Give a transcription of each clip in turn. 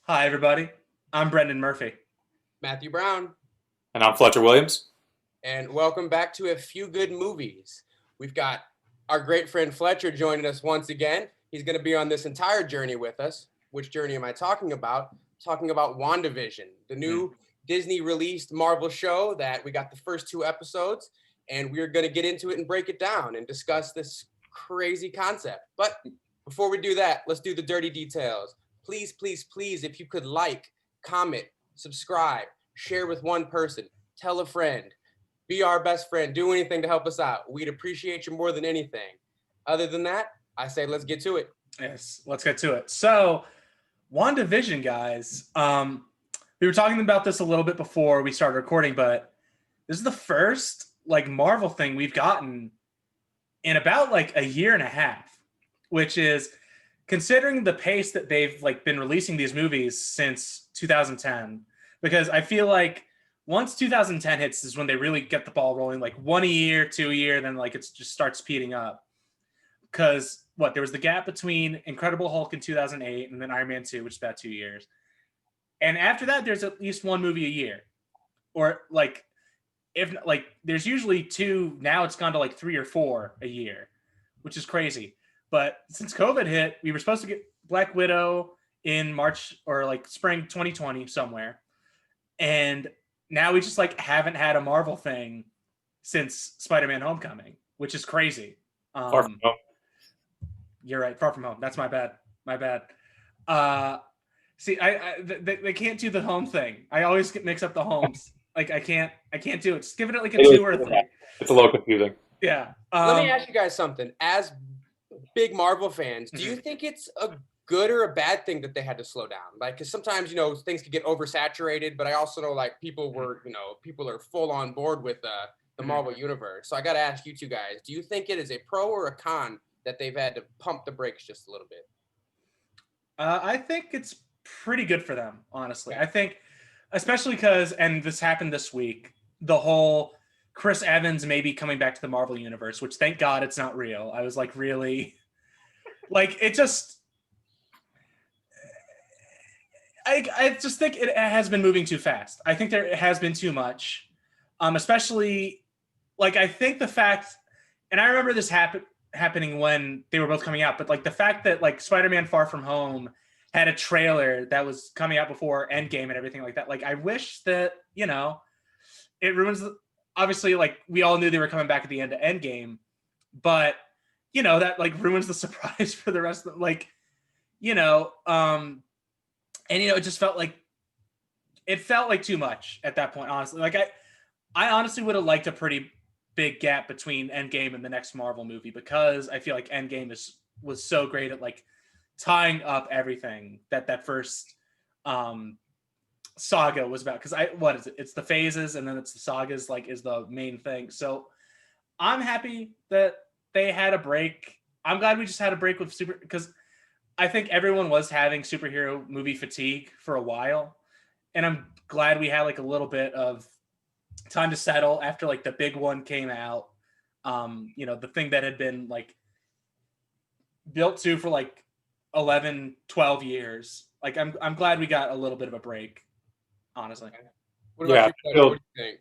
Hi, everybody. I'm Brendan Murphy. Mathew Browne, And I'm Fletcher Williams. and welcome back to A Few Good Movies. We've got our great friend Fletcher joining us once again. He's going to be on this entire journey with us. Which journey am I talking about? Talking about WandaVision, the new Disney released Marvel show that we got the first two episodes, and we're going to get into it and break it down and discuss this crazy concept. But before we do that, let's do the dirty details. Please, please, please, if you could like, comment, subscribe, share with one person, tell a friend, be our best friend, do anything to help us out. We'd appreciate you more than anything. Other than that, I say let's get to it. Yes, let's get to it. So, WandaVision, guys. We were talking about this a little bit before we started recording, but this is the first Marvel thing we've gotten in about a year and a half, which is considering the pace that they've been releasing these movies since 2010. Because I feel like once 2010 hits is when they really get the ball rolling, like one a year, two a year, then it just starts speeding up. Because there was the gap between Incredible Hulk in 2008 and then Iron Man 2, which is about 2 years. And after that, there's at least one movie a year. Or if there's usually two, now it's gone to three or four a year, which is crazy. But since COVID hit, we were supposed to get Black Widow in March or spring 2020 somewhere. And now we just haven't had a Marvel thing since Spider-Man Homecoming, which is crazy. Far from home. You're right. Far from home. That's my bad. See, they can't do the home thing. I always get mixed up the homes. I can't do it. Just give it a two or a three. It's a little confusing. Yeah. Let me ask you guys something. As big Marvel fans, do you think it's a good or a bad thing that they had to slow down? Because sometimes, things could get oversaturated, but I also know people are full on board with the Marvel universe. So I got to ask you two guys, do you think it is a pro or a con that they've had to pump the brakes just a little bit? I think it's pretty good for them, honestly. I think, especially because, and this happened this week, the whole Chris Evans maybe coming back to the Marvel universe, which thank God it's not real. I was really, it just, I just think it has been moving too fast. I think there has been too much, especially, I think the fact, and I remember this happening when they were both coming out, but the fact that Spider-Man Far From Home had a trailer that was coming out before Endgame and everything like that. I wish that, it ruins, obviously, we all knew they were coming back at the end of Endgame, but, that ruins the surprise for the rest of the, and, it just felt like too much at that point, honestly. I honestly would have liked a pretty big gap between Endgame and the next Marvel movie, because I feel like Endgame was so great at tying up everything that first saga was about. Because what is it? It's the phases, and then it's the sagas is the main thing. So I'm happy that they had a break. I'm glad we just had a break with because I think everyone was having superhero movie fatigue for a while, and I'm glad we had a little bit of time to settle after the big one came out. The thing that had been built to for 11, 12 years. I'm glad we got a little bit of a break, honestly. What about you? What do you think?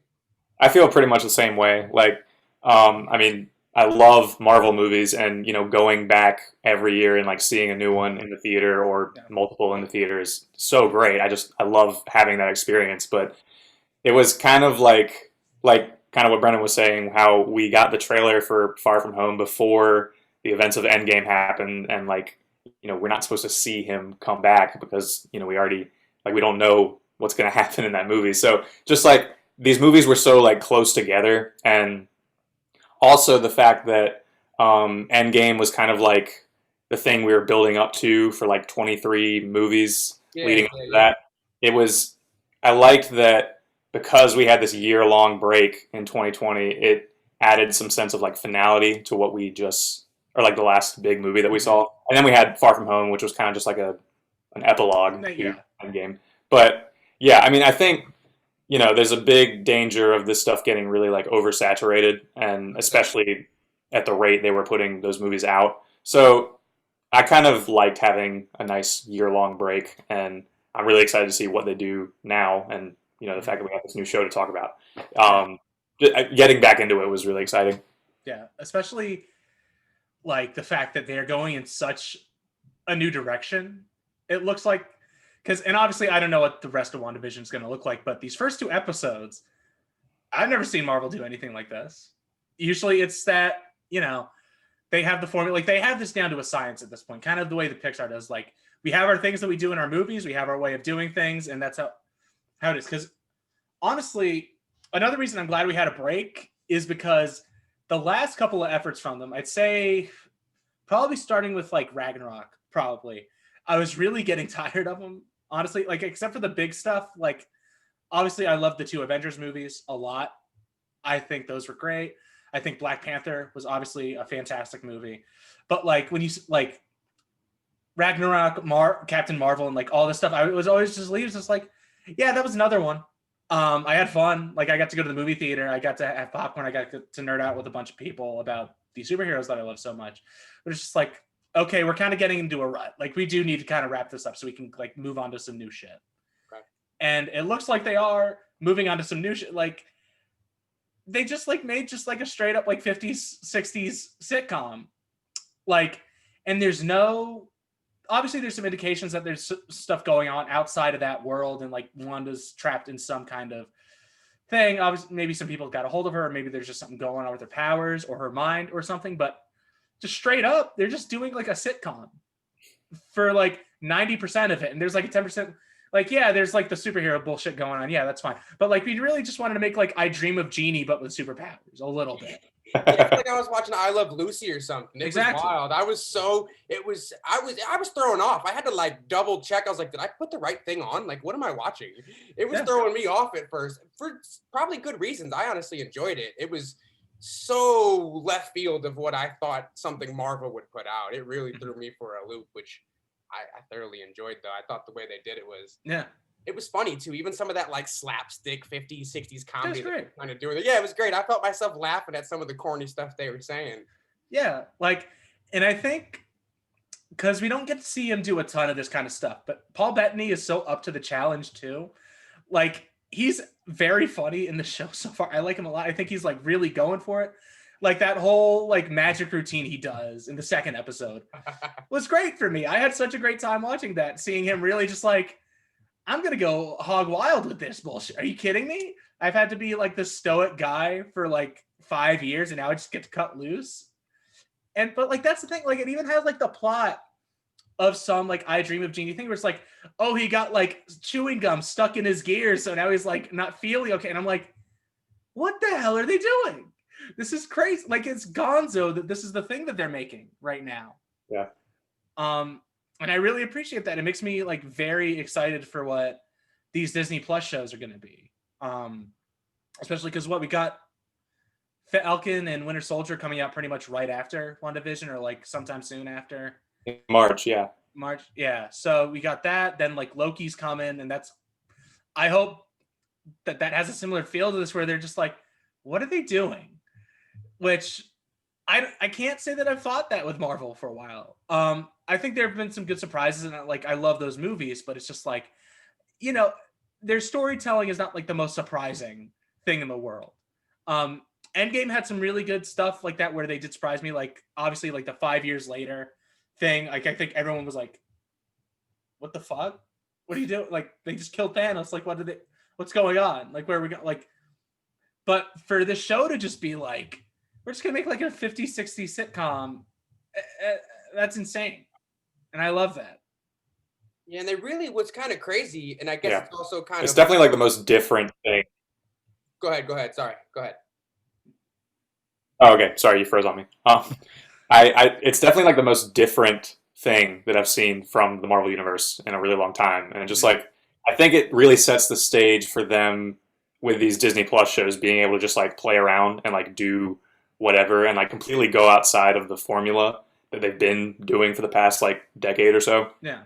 I feel pretty much the same way. I mean, I love Marvel movies, and going back every year and seeing a new one in the theater or multiple in the theater is so great. I love having that experience. But it was kind of like kind of what Brendan was saying, how we got the trailer for Far From Home before the events of Endgame happened, and we're not supposed to see him come back because we already we don't know what's going to happen in that movie. So just these movies were so close together, and also the fact that Endgame was kind of the thing we were building up to for 23 movies leading up to that. It was, I liked that because we had this year-long break in 2020, it added some sense of finality to what we just, or the last big movie that we saw. And then we had Far From Home, which was kind of just an epilogue to Endgame. But yeah, I mean, I think there's a big danger of this stuff getting really oversaturated, and especially at the rate they were putting those movies out. So I kind of liked having a nice year-long break, and I'm really excited to see what they do now, and the fact that we have this new show to talk about. Getting back into it was really exciting. Yeah, especially like the fact that they're going in such a new direction. It looks like, and obviously I don't know what the rest of WandaVision is going to look like, but these first 2 episodes, I've never seen Marvel do anything like this. Usually it's that, they have the formula, like they have this down to a science at this point, kind of the way the Pixar does. Like, we have our things that we do in our movies, we have our way of doing things, and that's how it is. Because honestly, another reason I'm glad we had a break is because the last couple of efforts from them, I'd say probably starting with like Ragnarok, probably, I was really getting tired of them, honestly, like except for the big stuff. Like, obviously I love the 2 Avengers movies a lot. I think those were great. I think Black Panther was obviously a fantastic movie. But like when you like Ragnarok, Captain Marvel, and like all this stuff, I was always just like, yeah, that was another one. I had fun. Like, I got to go to the movie theater. I got to have popcorn. I got to nerd out with a bunch of people about the superheroes that I love so much. But it's just like, okay, we're kind of getting into a rut. Like, we do need to kind of wrap this up so we can like move on to some new shit. Right. And it looks like they are moving on to some new shit. Like, they just like made just like a straight up like 50s, 60s sitcom. Like, and obviously there's some indications that there's stuff going on outside of that world, and like Wanda's trapped in some kind of thing. Obviously, maybe some people got a hold of her, or maybe there's just something going on with her powers or her mind or something. But just straight up, they're just doing like a sitcom for like 90% of it, and there's like a 10%. Like, yeah, there's like the superhero bullshit going on. Yeah, that's fine. But like, we really just wanted to make like I Dream of Jeannie, but with superpowers a little bit. Yeah, I feel like I was watching I Love Lucy or something. It Exactly. was wild. I was thrown off. I had to like double check. I was like, did I put the right thing on? Like, what am I watching? It was throwing me off at first for probably good reasons. I honestly enjoyed it. It was so left field of what I thought something Marvel would put out. It really threw me for a loop, which I thoroughly enjoyed, though. I thought the way they did it was it was funny too. Even some of that like slapstick 50s, 60s comedy that they're kind of doing. Yeah, it was great. I felt myself laughing at some of the corny stuff they were saying. Yeah, like, and I think because we don't get to see him do a ton of this kind of stuff, but Paul Bettany is so up to the challenge too. Like, he's very funny in the show so far. I like him a lot. I think he's like really going for it. Like, that whole like magic routine he does in the 2nd episode was great for me. I had such a great time watching that, seeing him really just like, I'm going to go hog wild with this bullshit. Are you kidding me? I've had to be like the stoic guy for like 5 years, and now I just get to cut loose. But like, that's the thing. Like, it even has like the plot of some like I Dream of Jeannie thing where it's like, oh, he got like chewing gum stuck in his gears, so now he's like not feeling okay. And I'm like, what the hell are they doing? This is crazy. Like, it's gonzo that this is the thing that they're making right now. Yeah. And I really appreciate that. It makes me like very excited for what these Disney Plus shows are going to be. Especially because we got Falcon and Winter Soldier coming out pretty much right after WandaVision, or like sometime soon after. March, yeah. So we got that. Then like Loki's coming, and I hope that has a similar feel to this, where they're just like, what are they doing? Which I can't say that I've thought that with Marvel for a while. I think there have been some good surprises, and like I love those movies, but it's just like, their storytelling is not like the most surprising thing in the world. Endgame had some really good stuff like that, where they did surprise me. Like, obviously, like the 5 years later thing. Like, I think everyone was like, "What the fuck? What are you doing?" Like, they just killed Thanos. Like, what's going on? Like, where are we going? Like, but for this show to just be like, we're just gonna make like a 50, 60 sitcom, that's insane, and I love that. Yeah, and they really was kind of crazy, and I guess it's also kind of. It's definitely like the most different thing. Go ahead. Sorry, go ahead. Oh, okay. Sorry, you froze on me. It's definitely like the most different thing that I've seen from the Marvel Universe in a really long time, and just like, I think it really sets the stage for them with these Disney Plus shows being able to just like play around and like do whatever and like completely go outside of the formula that they've been doing for the past like decade or so. Yeah.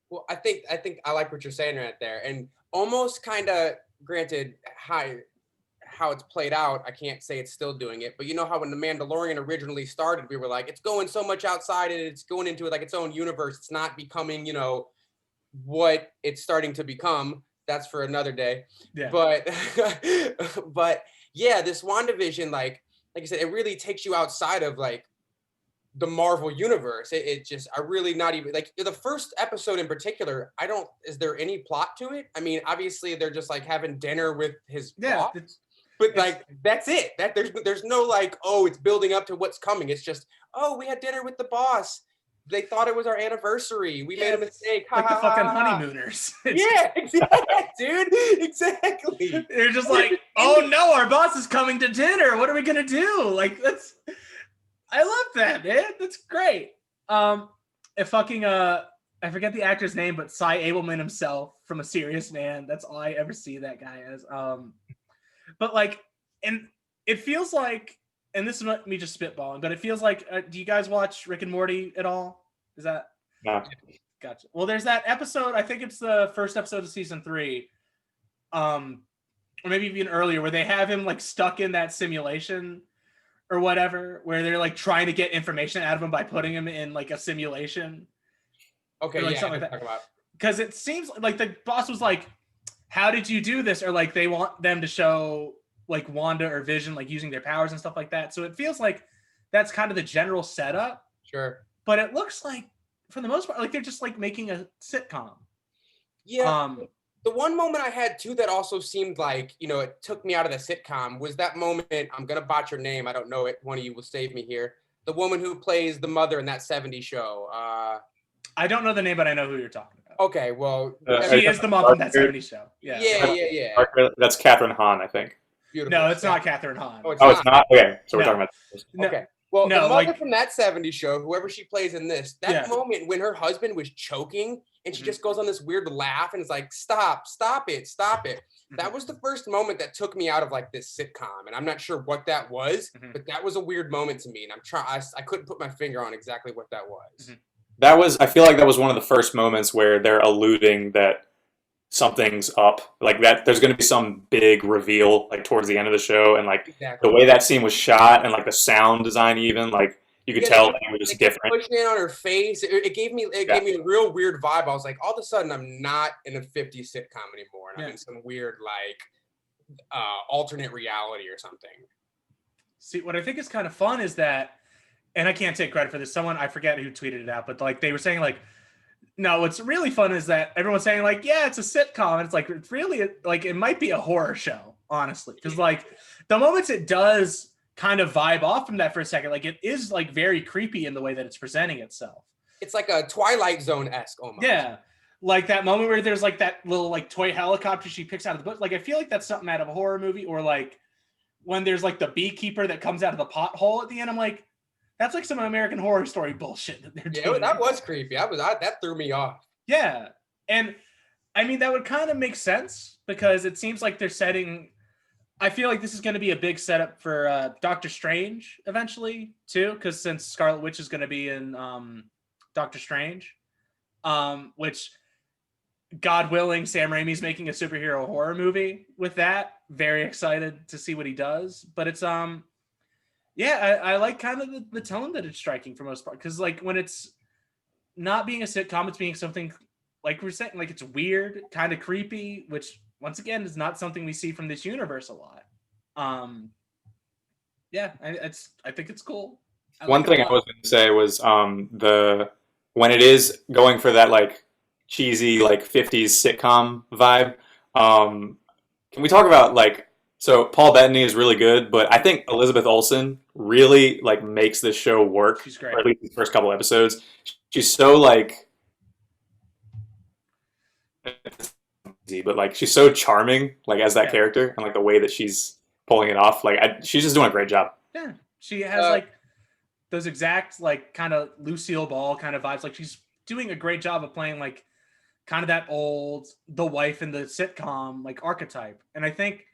Well, I think I like what you're saying right there, and almost kind of granted how it's played out. I can't say it's still doing it, but you know how when The Mandalorian originally started, we were like, it's going so much outside and it's going into like its own universe. It's not becoming, what it's starting to become. That's for another day. Yeah. But but yeah, this WandaVision, like I said, it really takes you outside of like the Marvel universe. It just, I really not even like the first episode in particular. Is there any plot to it? I mean, obviously they're just like having dinner with his boss, but like that's it. That there's no like, oh, it's building up to what's coming. It's just, oh, we had dinner with the boss. They thought it was our anniversary. We made a mistake. Like the fucking honeymooners. Yeah, exactly, dude. Exactly. They're just like, oh no, our boss is coming to dinner. What are we gonna do? Like I love that, man. That's great. If fucking I forget the actor's name, but Cy Abelman himself from A Serious Man. That's all I ever see that guy as. But like, and it feels like, and this is not me just spitballing, but it feels like, do you guys watch Rick and Morty at all? Is that? No. Gotcha. Well, there's that episode, I think it's the first episode of season 3, or maybe even earlier, where they have him like stuck in that simulation or whatever, where they're like trying to get information out of him by putting him in like a simulation. Okay, like, yeah, something like that. Because it seems like the boss was like, how did you do this? Or like they want them to show like Wanda or Vision like using their powers and stuff like that. So it feels like that's kind of the general setup. Sure. But it looks like, for the most part, like they're just like making a sitcom. Yeah. The one moment I had too that also seemed like, it took me out of the sitcom was that moment. I'm gonna botch your name. I don't know it. One of you will save me here. The woman who plays the mother in that 70s show. I don't know the name, but I know who you're talking about. Okay, well, she is the mom from that 70s show. Yeah. That's Catherine Hahn, I think. Beautiful. No, it's not Catherine Hahn. Oh, it's not? Okay, so we're talking about this. Okay. Well, the mother from that 70s show, whoever she plays in this, that moment when her husband was choking and she just goes on this weird laugh and is like, stop it. That was the first moment that took me out of like this sitcom. And I'm not sure what that was, but that was a weird moment to me. And I couldn't put my finger on exactly what that was. I feel like that was one of the first moments where they're alluding that something's up, like that there's going to be some big reveal like towards the end of the show, and like the way that scene was shot and like the sound design, even like you could tell it was just different. Pushing it on her face, it gave me a real weird vibe. I was like, all of a sudden I'm not in a 50s sitcom anymore, and I'm in some weird like alternate reality or something. See, what I think is kind of fun is that, and I can't take credit for this, someone, I forget who tweeted it out, but like they were saying like, no, what's really fun is that everyone's saying like, yeah, it's a sitcom. And it's like, it's really like, it might be a horror show, honestly. Because like the moments it does kind of vibe off from that for a second, like it is like very creepy in the way that it's presenting itself. It's like a Twilight Zone-esque almost. Yeah. Like that moment where there's like that little like toy helicopter she picks out of the book. Like I feel like that's something out of a horror movie, or like when there's like the beekeeper that comes out of the pothole at the end. I'm like, that's like some American Horror Story bullshit that they're doing. Yeah, that was creepy. That threw me off. Yeah. And I mean, that would kind of make sense because it seems like they're setting, I feel like this is going to be a big setup for Doctor Strange eventually too, because since Scarlet Witch is going to be in Doctor Strange, which God willing, Sam Raimi's making a superhero horror movie with that. Very excited to see what he does. But it's yeah, I like kind of the tone that it's striking for most part, because like when it's not being a sitcom, it's being something like we're saying, like it's weird, kind of creepy, which once again is not something we see from this universe a lot. Yeah, I think it's cool. One thing I was going to say was when it is going for that like cheesy like 50s sitcom vibe, can we talk about like, so Paul Bettany is really good, but I think Elizabeth Olsen really like makes this show work. She's great. Or at least the first couple episodes. She's so like, but like she's so charming, like as that character, and like the way that she's pulling it off, like she's just doing a great job. Yeah, she has like those exact like kind of Lucille Ball kind of vibes. Like she's doing a great job of playing like kind of that old the wife in the sitcom like archetype, and I think.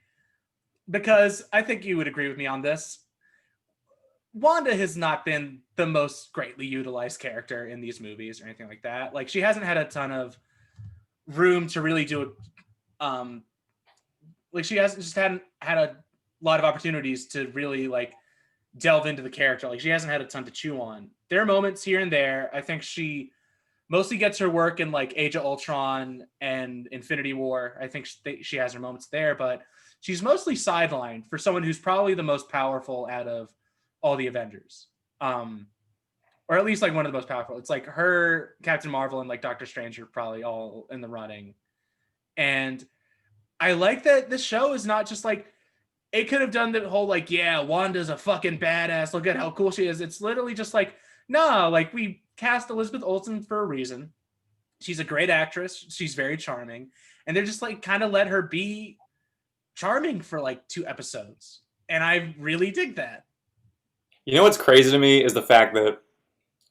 Because I think you would agree with me on this, Wanda has not been the most greatly utilized character in these movies or anything like that. Like she hasn't had a ton of room to really do it. Like she hasn't just hadn't had a lot of opportunities to really like delve into the character. Like she hasn't had a ton to chew on. There are moments here and there. I think she mostly gets her work in like Age of Ultron and Infinity War. I think she has her moments there, but she's mostly sidelined for someone who's probably the most powerful out of all the Avengers. Or at least like one of the most powerful. It's like her, Captain Marvel, and like Doctor Strange are probably all in the running. And I like that this show is not just like, it could have done the whole like, yeah, Wanda's a fucking badass. Look at how cool she is. It's literally just like, no, like we cast Elizabeth Olsen for a reason. She's a great actress. She's very charming. And they're just like kind of let her be charming for like 2 episodes. And I really dig that. You know what's crazy to me is the fact that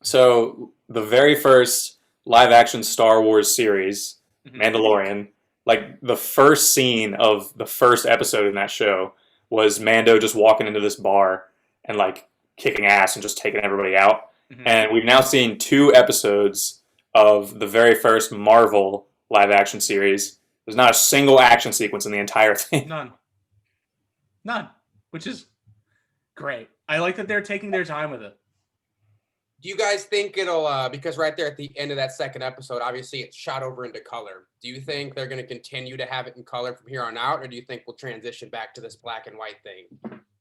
so the very first live action Star Wars series, Mandalorian, like the first scene of the first episode in that show was Mando just walking into this bar and like kicking ass and just taking everybody out. And we've now seen 2 episodes of the very first Marvel live action series. There's not a single action sequence in the entire thing. None, which is great. I like that they're taking their time with it. Do you guys think it'll, because right there at the end of that second episode, obviously it's shot over into color. Do you think they're going to continue to have it in color from here on out, or do you think we'll transition back to this black and white thing?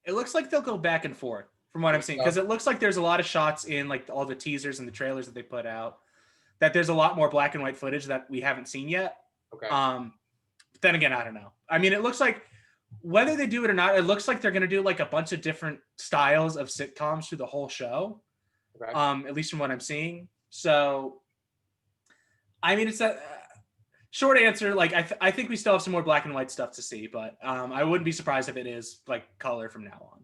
It looks like they'll go back and forth from what I'm seeing, because it looks like there's a lot of shots in like all the teasers and the trailers that they put out, that there's a lot more black and white footage that we haven't seen yet. Okay. But then again, I don't know. I mean, it looks like whether they do it or not, it looks like they're going to do like a bunch of different styles of sitcoms through the whole show. Okay. At least from what I'm seeing. So, I mean, it's a short answer. Like, I think we still have some more black and white stuff to see, but I wouldn't be surprised if it is like color from now on.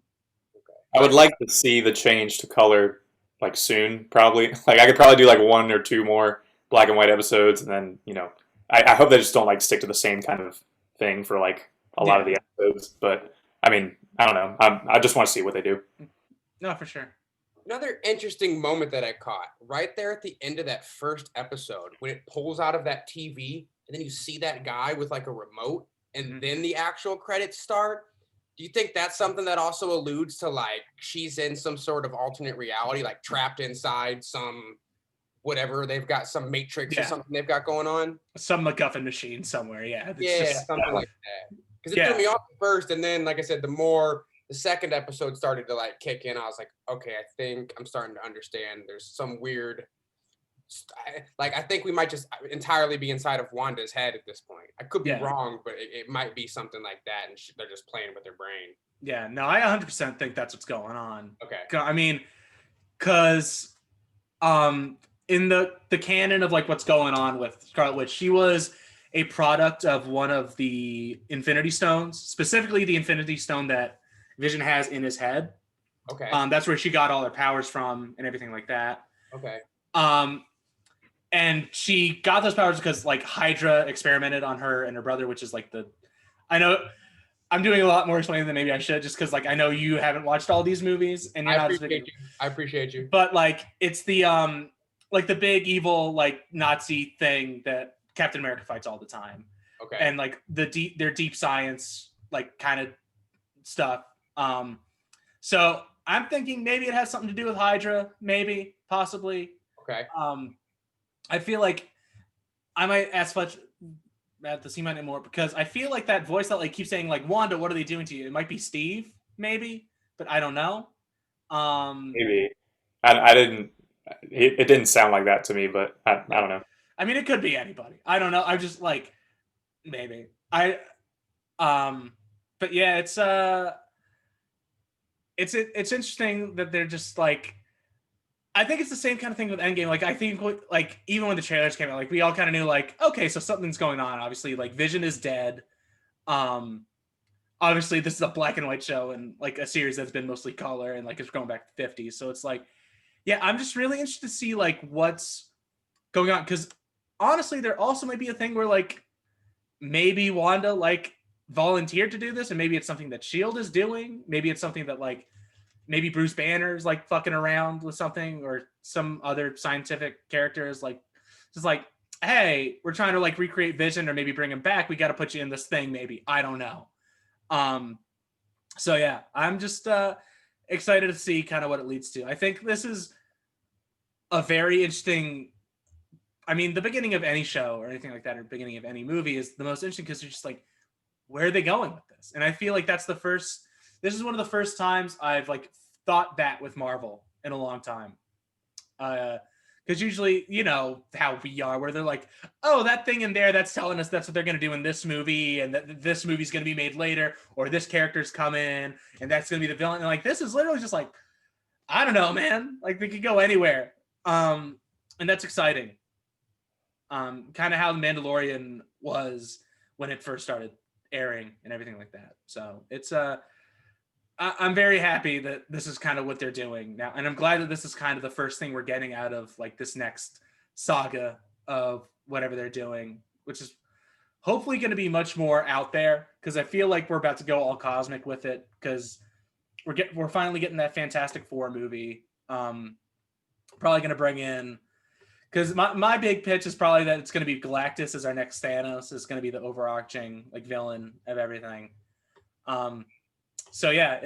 Okay. I would like to see the change to color like soon, probably. Like, I could probably do like 1 or 2 more black and white episodes, and then I hope they just don't like stick to the same kind of thing for like a lot of the episodes. But I mean, I don't know. I just want to see what they do. No, for sure. Another interesting moment that I caught right there at the end of that first episode, when it pulls out of that TV and then you see that guy with like a remote and then the actual credits start. Do you think that's something that also alludes to like she's in some sort of alternate reality, like trapped inside some whatever they've got, some matrix or something they've got going on? Some MacGuffin machine somewhere. Yeah. Something like that. Because it threw me off at first. And then, like I said, the second episode started to like kick in. I was like, okay, I think I'm starting to understand. There's some weird, like, I think we might just entirely be inside of Wanda's head at this point. I could be wrong, but it might be something like that. And they're just playing with their brain. Yeah, no, I 100% think that's what's going on. Okay. I mean, because in the canon of like what's going on with Scarlet Witch, she was a product of one of the Infinity Stones, specifically the Infinity Stone that Vision has in his head. Okay. That's where she got all her powers from and everything like that. Okay. And she got those powers because like Hydra experimented on her and her brother, which is like I know I'm doing a lot more explaining than maybe I should, just because like I know you haven't watched all these movies and you're not as big. I appreciate you. But like it's the like the big evil like Nazi thing that Captain America fights all the time. Okay. And like their deep science like kind of stuff. So I'm thinking maybe it has something to do with Hydra, maybe, possibly. Okay. I feel like I might ask Fletcher to see my name more, because I feel like that voice that like keeps saying like, Wanda, what are they doing to you? It might be Steve, maybe, but I don't know. Maybe. I didn't. It didn't sound like that to me, but I don't know. I mean, it could be anybody. I don't know. I'm just like, maybe. But yeah, it's interesting that they're just like, I think it's the same kind of thing with Endgame. Like, I think like even when the trailers came out, like we all kind of knew like, okay, so something's going on. Obviously, like Vision is dead. Obviously this is a black and white show and like a series that's been mostly color and like it's going back to the 50s. So it's like, yeah, I'm just really interested to see like what's going on, because honestly, there also might be a thing where like maybe Wanda like volunteered to do this, and maybe it's something that Shield is doing. Maybe it's something that like maybe Bruce Banner's like fucking around with something, or some other scientific characters like just like, hey, we're trying to like recreate Vision or maybe bring him back. We got to put you in this thing. Maybe, I don't know. So yeah, I'm just excited to see kind of what it leads to. I think this is a very interesting I mean, the beginning of any show or anything like that, or beginning of any movie is the most interesting because you're just like, where are they going with this? And I feel like this is one of the first times I've like thought that with Marvel in a long time. Because usually, you know how we are, where they're like, oh, that thing in there, that's telling us that's what they're going to do in this movie, and that this movie's going to be made later, or this character's coming, and that's going to be the villain. And like, this is literally just like, I don't know, man. Like, they could go anywhere. And that's exciting. Kind of how The Mandalorian was when it first started airing and everything like that. So it's I'm very happy that this is kind of what they're doing now, and I'm glad that this is kind of the first thing we're getting out of like this next saga of whatever they're doing, which is hopefully going to be much more out there, because I feel like we're about to go all cosmic with it, because we're finally getting that Fantastic Four movie. Probably going to bring in, because my big pitch is probably that it's going to be Galactus as our next Thanos, is going to be the overarching like villain of everything. So yeah,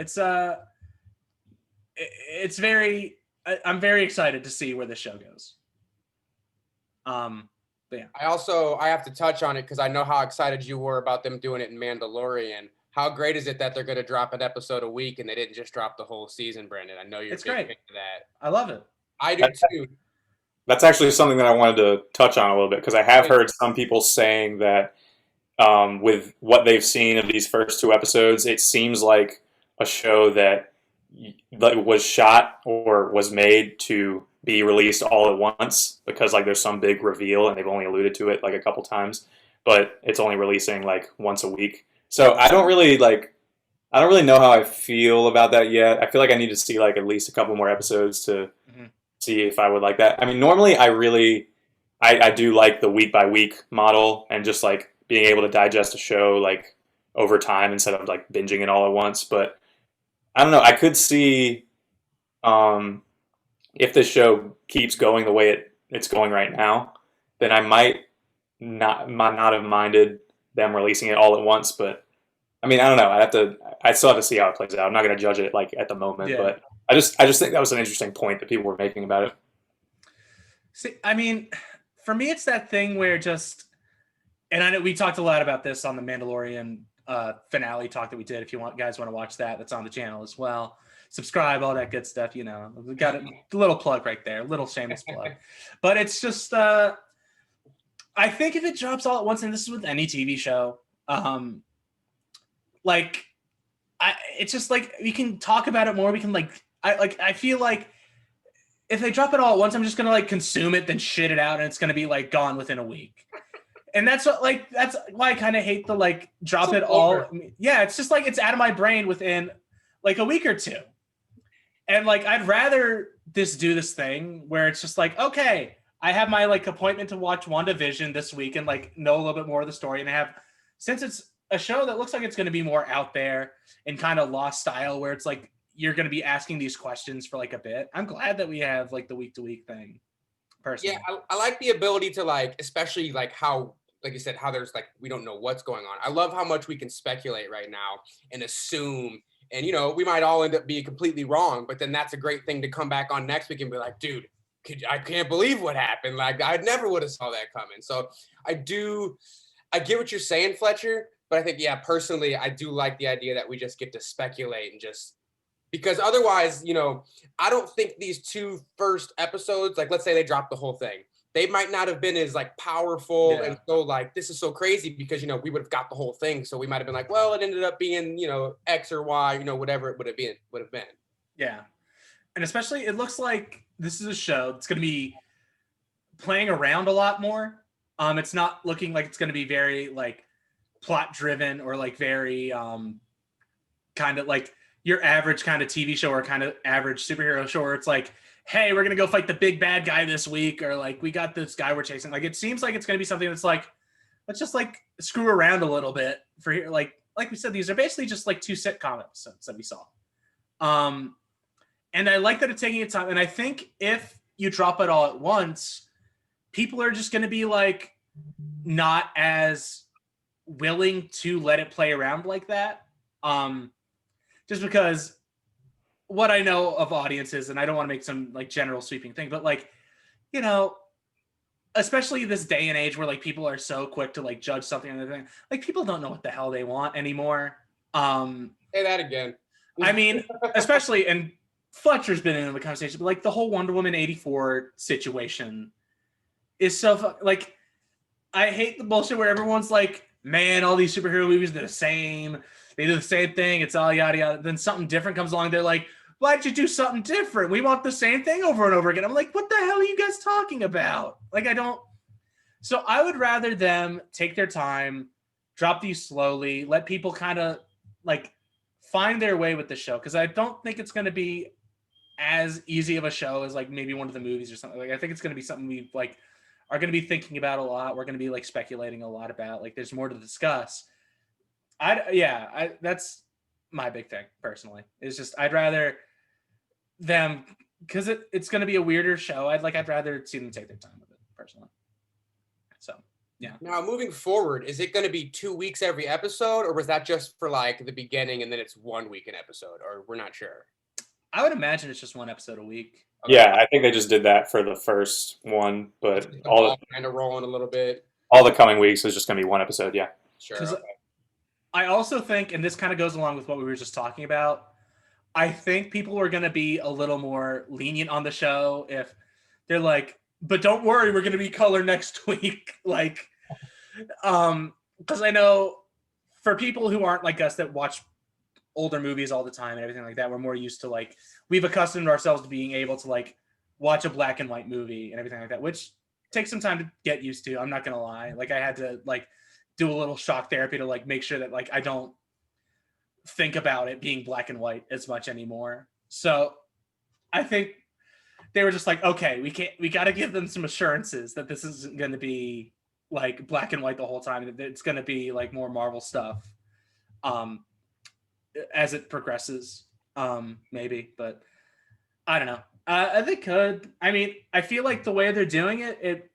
I'm very excited to see where this show goes. But yeah. I have to touch on it because I know how excited you were about them doing it in Mandalorian. How great is it that they're going to drop an episode a week and they didn't just drop the whole season, Brandon? I know you're It's a big great. fan of that. I love it. I do too. That's actually something that I wanted to touch on a little bit, because I have heard some people saying that with what they've seen of these first 2 episodes, it seems like a show that was shot or was made to be released all at once, because like there's some big reveal and they've only alluded to it like a couple times, but it's only releasing like once a week. So I don't really know how I feel about that yet. I feel like I need to see like at least a couple more episodes to see if I would like that. I mean, normally I do like the week by week model, and just like being able to digest a show like over time instead of like binging it all at once. But I don't know. I could see if this show keeps going the way it's going right now, then I might not have minded them releasing it all at once. But I mean, I don't know. I still have to see how it plays out. I'm not going to judge it like at the moment, but I just think that was an interesting point that people were making about it. See, I mean, for me, it's that thing where just, and I know we talked a lot about this on the Mandalorian finale talk that we did. If you guys want to watch that, that's on the channel as well. Subscribe, all that good stuff. You know, we got a little plug right there, little shameless plug. But it's just, I think if it drops all at once, and this is with any TV show, it's just like we can talk about it more. We can I feel like if they drop it all at once, I'm just gonna like consume it, then shit it out, and it's gonna be like gone within a week. And that's why I kind of hate the like drop it all. Yeah, it's just like it's out of my brain within like a week or two. And like I'd rather do this thing where it's just like, okay, I have my like appointment to watch WandaVision this week and like know a little bit more of the story, and since it's a show that looks like it's going to be more out there and kind of Lost style, where it's like you're going to be asking these questions for like a bit. I'm glad that we have like the week to week thing. Personally. Yeah, I like the ability to like, especially like how, like you said, how there's like, we don't know what's going on. I love how much we can speculate right now and assume, and you know, we might all end up being completely wrong, but then that's a great thing to come back on next week and be like, dude, I can't believe what happened. Like I never would have saw that coming. So I get what you're saying, Fletcher, but I think, yeah, personally, I do like the idea that we just get to speculate and just, because otherwise, you know, I don't think these 2 first episodes, like let's say they drop the whole thing, they might not have been as like powerful and so like, this is so crazy because, you know, we would have got the whole thing. So we might've been like, well, it ended up being, you know, X or Y, you know, whatever it would have been. Yeah. And especially it looks like this is a show that's going to be playing around a lot more. It's not looking like it's going to be very like plot driven or like very kind of like your average kind of TV show or kind of average superhero show where it's like, hey, we're going to go fight the big bad guy this week, or like we got this guy we're chasing. Like it seems like it's going to be something that's like, let's just like screw around a little bit for here. Like we said, these are basically just like 2 sitcom episodes that we saw. And I like that it's taking its time. And I think if you drop it all at once, people are just going to be like not as willing to let it play around like that. Just because what I know of audiences, and I don't want to make some like general sweeping thing, but like, you know, especially this day and age where like people are so quick to like judge something and everything. Like people don't know what the hell they want anymore. Say that again. I mean, especially, and Fletcher's been in the conversation, but like the whole Wonder Woman 84 situation is so like, I hate the bullshit where everyone's like, man, all these superhero movies are the same. They do the same thing. It's all yada yada. Then something different comes along. They're like, why'd you do something different? We want the same thing over and over again. I'm like, what the hell are you guys talking about? Like, I don't. So I would rather them take their time, drop these slowly, let people kind of like find their way with the show. Because I don't think it's going to be as easy of a show as like maybe one of the movies or something. Like, I think it's going to be something we like are going to be thinking about a lot. We're going to be like speculating a lot about. Like, there's more to discuss. That's my big thing personally. Is just I'd rather them, because it's going to be a weirder show. I'd rather see them take their time with it personally. So yeah. Now moving forward, is it going to be 2 weeks every episode, or was that just for like the beginning and then it's 1 week an episode, or we're not sure? I would imagine it's just one episode a week. Okay. Yeah, I think they just did that for the first one, but all kind of rolling a little bit. All the coming weeks is just going to be one episode. Yeah. Sure. Okay. I also think, and this kind of goes along with what we were just talking about, I think people are going to be a little more lenient on the show if they're like, but don't worry, we're going to be color next week. Like, because I know for people who aren't like us that watch older movies all the time and everything like that, we're more used to like, we've accustomed ourselves to being able to like watch a black and white movie and everything like that, which takes some time to get used to. I'm not going to lie. Like, I had to like do a little shock therapy to like make sure that like I don't think about it being black and white as much anymore. So I think they were just like, okay, we got to give them some assurances that this isn't going to be like black and white the whole time. It's going to be like more Marvel stuff as it progresses, maybe, but I don't know. They could. I mean, I feel like the way they're doing it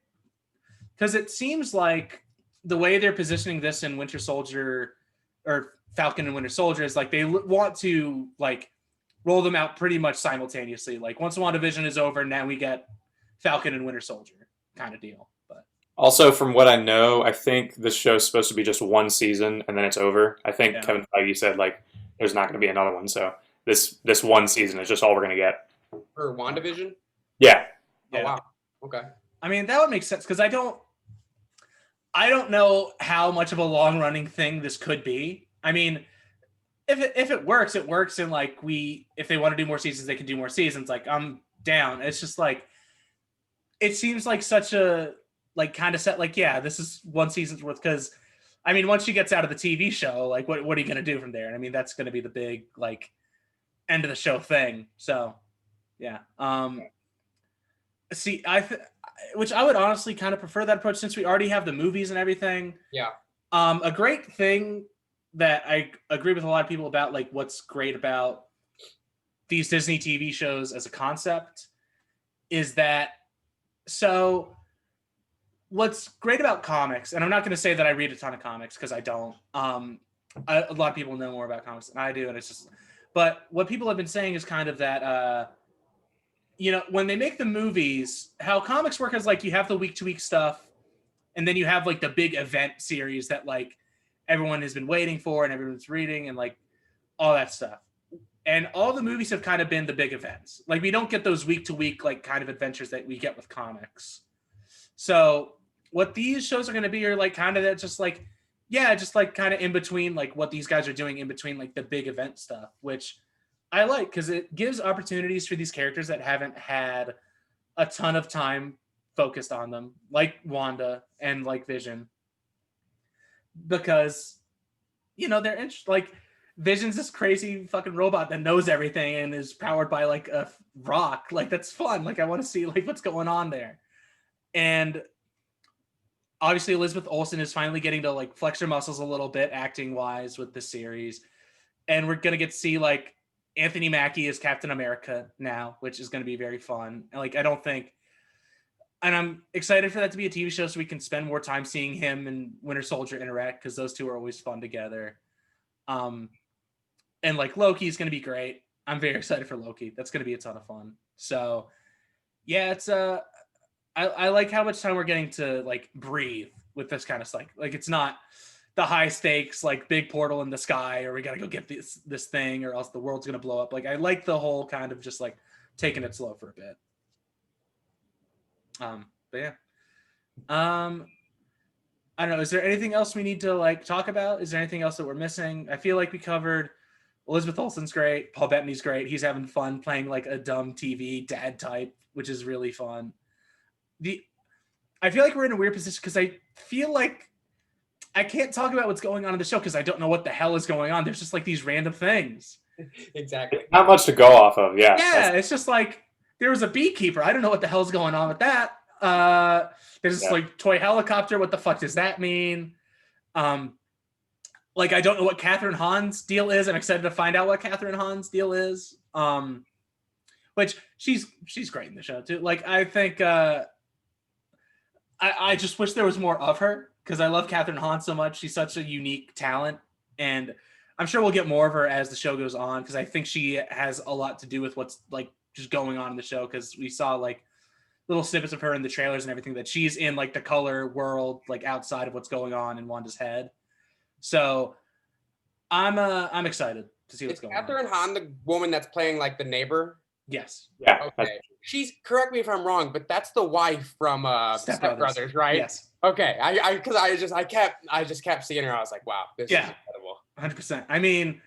because it seems like the way they're positioning this in Winter Soldier or Falcon and Winter Soldier is like they want to like roll them out pretty much simultaneously. Like once WandaVision is over, now we get Falcon and Winter Soldier kind of deal. But also, from what I know, I think this show's supposed to be just one season and then it's over. I think Kevin Feige said like there's not going to be another one, so this one season is just all we're going to get. For WandaVision? Yeah. Oh, wow. Okay. I mean, that would make sense because I don't know how much of a long running thing this could be. I mean, if it works, it works. And like if they want to do more seasons, they can do more seasons. Like I'm down. It's just like, it seems like such a like kind of set, like, yeah, this is one season's worth. Cause I mean, once she gets out of the TV show, like what are you going to do from there? And I mean, that's going to be the big like end of the show thing. So yeah. See, which I would honestly kind of prefer that approach since we already have the movies and everything. Yeah. A great thing that I agree with a lot of people about, like what's great about these Disney TV shows as a concept is that, so what's great about comics, and I'm not going to say that I read a ton of comics because I don't. A lot of people know more about comics than I do, and it's just, but what people have been saying is kind of that, you know, when they make the movies, how comics work is like you have the week-to-week stuff, and then you have like the big event series that like everyone has been waiting for and everyone's reading and like all that stuff. And all the movies have kind of been the big events. Like we don't get those week-to-week like kind of adventures that we get with comics. So what these shows are going to be are like kind of that, just like, yeah, just like kind of in between like what these guys are doing in between like the big event stuff, which I like because it gives opportunities for these characters that haven't had a ton of time focused on them, like Wanda and like Vision, because, you know, they're like Vision's this crazy fucking robot that knows everything and is powered by like a rock. Like that's fun. Like I want to see like what's going on there. And obviously Elizabeth Olsen is finally getting to like flex her muscles a little bit acting wise with the series. And we're going to get to see like Anthony Mackie as Captain America now, which is going to be very fun. And like, I don't think, and I'm excited for that to be a TV show so we can spend more time seeing him and Winter Soldier interact because those two are always fun together. And like Loki's going to be great. I'm very excited for Loki. That's going to be a ton of fun. So yeah, it's I like how much time we're getting to like breathe with this kind of stuff. Like it's not the high stakes, like big portal in the sky, or we got to go get this thing, or else the world's gonna blow up. Like I like the whole kind of just like taking it slow for a bit. But yeah. I don't know. Is there anything else we need to like talk about? Is there anything else that we're missing? I feel like we covered. Elizabeth Olsen's great. Paul Bettany's great. He's having fun playing like a dumb TV dad type, which is really fun. I feel like we're in a weird position because I feel like I can't talk about what's going on in the show because I don't know what the hell is going on. There's just like these random things. Exactly. Not much to go off of. Yeah. Yeah, it's just like there was a beekeeper. I don't know what the hell's going on with that. There's this like toy helicopter. What the fuck does that mean? Like I don't know what Catherine Hahn's deal is. I'm excited to find out what Catherine Hahn's deal is. Which she's great in the show too. Like I think I just wish there was more of her because I love Catherine Hahn so much. She's such a unique talent, and I'm sure we'll get more of her as the show goes on because I think she has a lot to do with what's like just going on in the show because we saw like little snippets of her in the trailers and everything that she's in like the color world like outside of what's going on in Wanda's head. So I'm excited to see what's going Catherine on. Hahn, the woman that's playing like the neighbor. Yes. Yeah. Okay. She's, correct me if I'm wrong, but that's the wife from Step Brothers, right? Yes. Okay. I just kept seeing her. I was like, wow, this is incredible. 100%. I mean,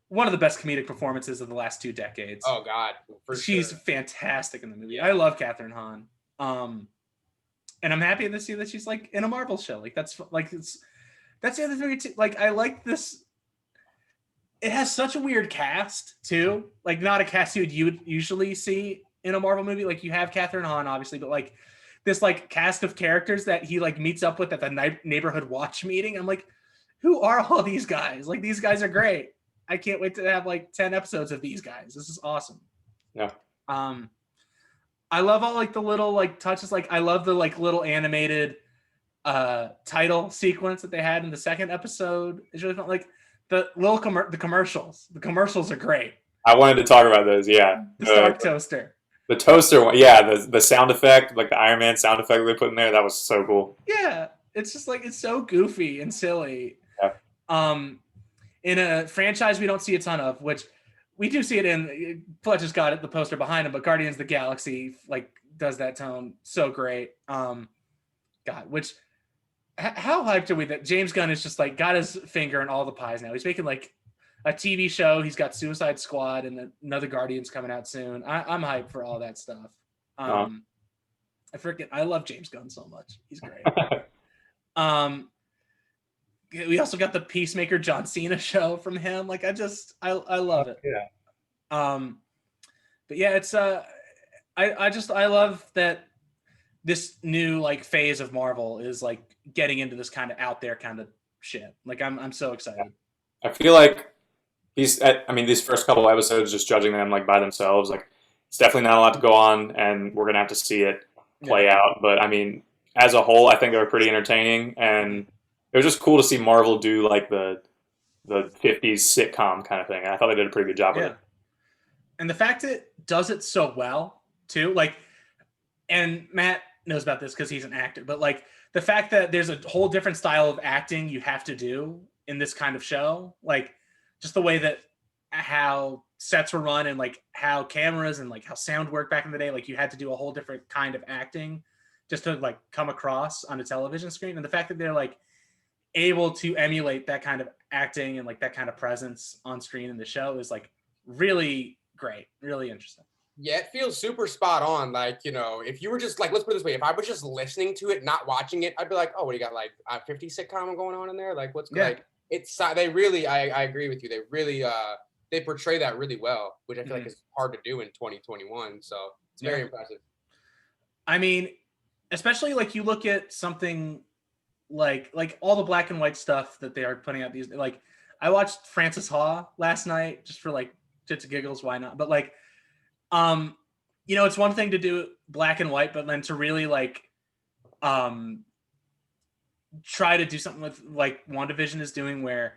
one of the best comedic performances of the last 2 decades. Oh God, she's fantastic in the movie. I love Catherine Hahn. And I'm happy to see that she's like in a Marvel show. Like that's the other thing too. Like I like this. It has such a weird cast too. Like not a cast you would usually see in a Marvel movie. Like you have Catherine Hahn obviously, but like this like cast of characters that he like meets up with at the neighborhood watch meeting. I'm like, who are all these guys? Like these guys are great. I can't wait to have like 10 episodes of these guys. This is awesome. Yeah. I love all like the little like touches. Like I love the like little animated title sequence that they had in the second episode. It's really fun. Like the little the commercials. The commercials are great. I wanted to talk about those. Yeah. The Stark toaster. The toaster one. Yeah. The sound effect, like the Iron Man sound effect they put in there. That was so cool. Yeah. It's just like, it's so goofy and silly. Yeah. In a franchise we don't see a ton of, which we do see it in. Fletcher's got it, the poster behind him, but Guardians of the Galaxy like does that tone so great. God, which how hyped are we that James Gunn is just like got his finger in all the pies now? He's making like a TV show. He's got Suicide Squad and another Guardians coming out soon. I'm hyped for all that stuff. I love James Gunn so much. He's great. We also got the Peacemaker John Cena show from him. Like I love it. Yeah. But yeah, it's I love that this new like phase of Marvel is like getting into this kind of out there kind of shit. Like I'm so excited. I feel like these first couple of episodes, just judging them like by themselves, like it's definitely not a lot to go on, and we're gonna have to see it play out. But I mean, as a whole, I think they were pretty entertaining, and it was just cool to see Marvel do like the 50s sitcom kind of thing. And I thought they did a pretty good job with it. And the fact it does it so well too, like, and Matt knows about this because he's an actor, but like the fact that there's a whole different style of acting you have to do in this kind of show, like just the way that how sets were run and like how cameras and like how sound worked back in the day, like you had to do a whole different kind of acting just to like come across on a television screen. And the fact that they're like able to emulate that kind of acting and like that kind of presence on screen in the show is like really great, really interesting. Yeah, it feels super spot on. Like, you know, if you were just like, let's put it this way, if I was just listening to it, not watching it, I'd be like, oh, what do you got, like a 50 sitcom going on in there? Like, what's like? It's they really, I agree with you. They really, they portray that really well, which I feel like is hard to do in 2021. So it's very impressive. I mean, especially like you look at something like all the black and white stuff that they are putting out these, like I watched Francis Ha last night just for like shits and giggles, why not? But like, you know, it's one thing to do black and white, but then to really like try to do something with like WandaVision is doing, where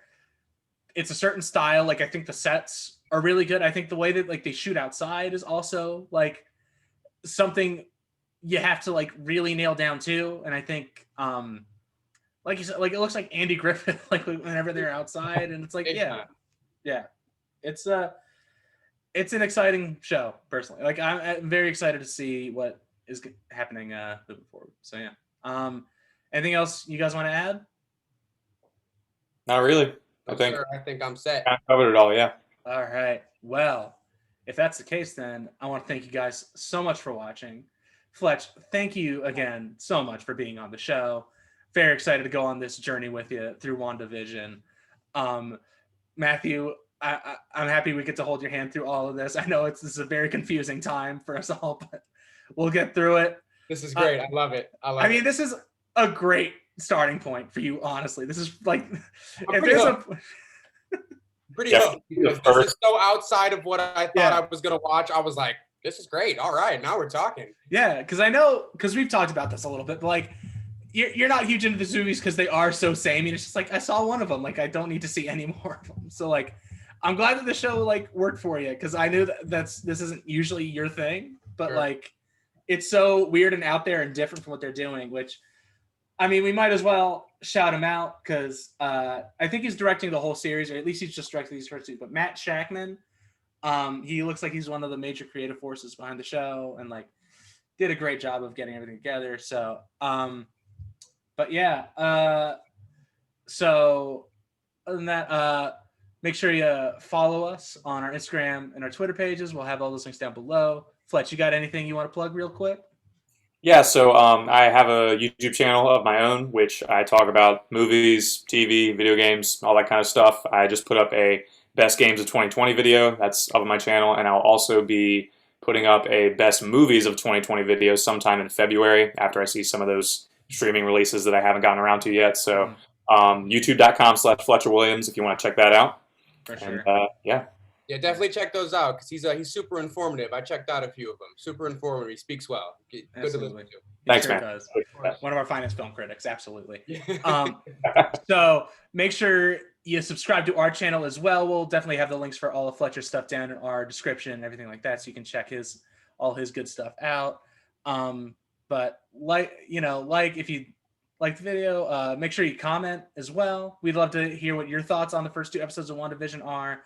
it's a certain style. Like I think the sets are really good. I think the way that like they shoot outside is also like something you have to like really nail down too. And I think like you said, like it looks like Andy Griffith like whenever they're outside, and it's like yeah, it's an exciting show personally. Like I'm very excited to see what is happening moving forward. So yeah. Anything else you guys want to add? Not really. No, sir, I think I'm set. I covered it all. Yeah. All right. Well, if that's the case, then I want to thank you guys so much for watching. Fletch, thank you again so much for being on the show. Very excited to go on this journey with you through WandaVision. Mathew, I'm happy we get to hold your hand through all of this. I know this is a very confusing time for us all, but we'll get through it. This is great. I love it. I mean, this is a great starting point for you, honestly. This is like, if there's a... Pretty hooked. This is so outside of what I thought I was going to watch. I was like, this is great. All right, now we're talking. Yeah, because we've talked about this a little bit, but like, you're not huge into these movies because they are so samey. It's just like, I saw one of them. Like, I don't need to see any more of them. So like, I'm glad that the show like worked for you, because I knew that this isn't usually your thing, but like, it's so weird and out there and different from what they're doing, which, I mean, we might as well shout him out because I think he's directing the whole series, or at least he's just directing these first two. But Matt Shackman, he looks like he's one of the major creative forces behind the show, and like did a great job of getting everything together. So, but yeah, so other than that, make sure you follow us on our Instagram and our Twitter pages. We'll have all those links down below. Fletch, you got anything you want to plug real quick? Yeah, so I have a YouTube channel of my own, which I talk about movies, TV, video games, all that kind of stuff. I just put up a Best Games of 2020 video. That's up on my channel. And I'll also be putting up a Best Movies of 2020 video sometime in February after I see some of those streaming releases that I haven't gotten around to yet. So youtube.com/Fletcher Williams if you want to check that out. For sure. And, yeah. Yeah, definitely check those out because he's super informative. I checked out a few of them. Super informative. He speaks well. Good to listen to. Thanks, sure man. Does. One of our finest film critics, absolutely. So make sure you subscribe to our channel as well. We'll definitely have the links for all of Fletcher's stuff down in our description and everything like that, so you can check all his good stuff out. But if you like the video, make sure you comment as well. We'd love to hear what your thoughts on the first 2 episodes of WandaVision are.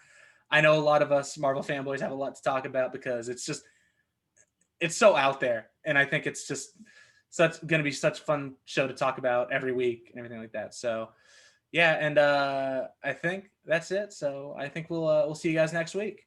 I know a lot of us Marvel fanboys have a lot to talk about because it's so out there. And I think it's just going to be such a fun show to talk about every week and everything like that. So yeah. And I think that's it. So I think we'll see you guys next week.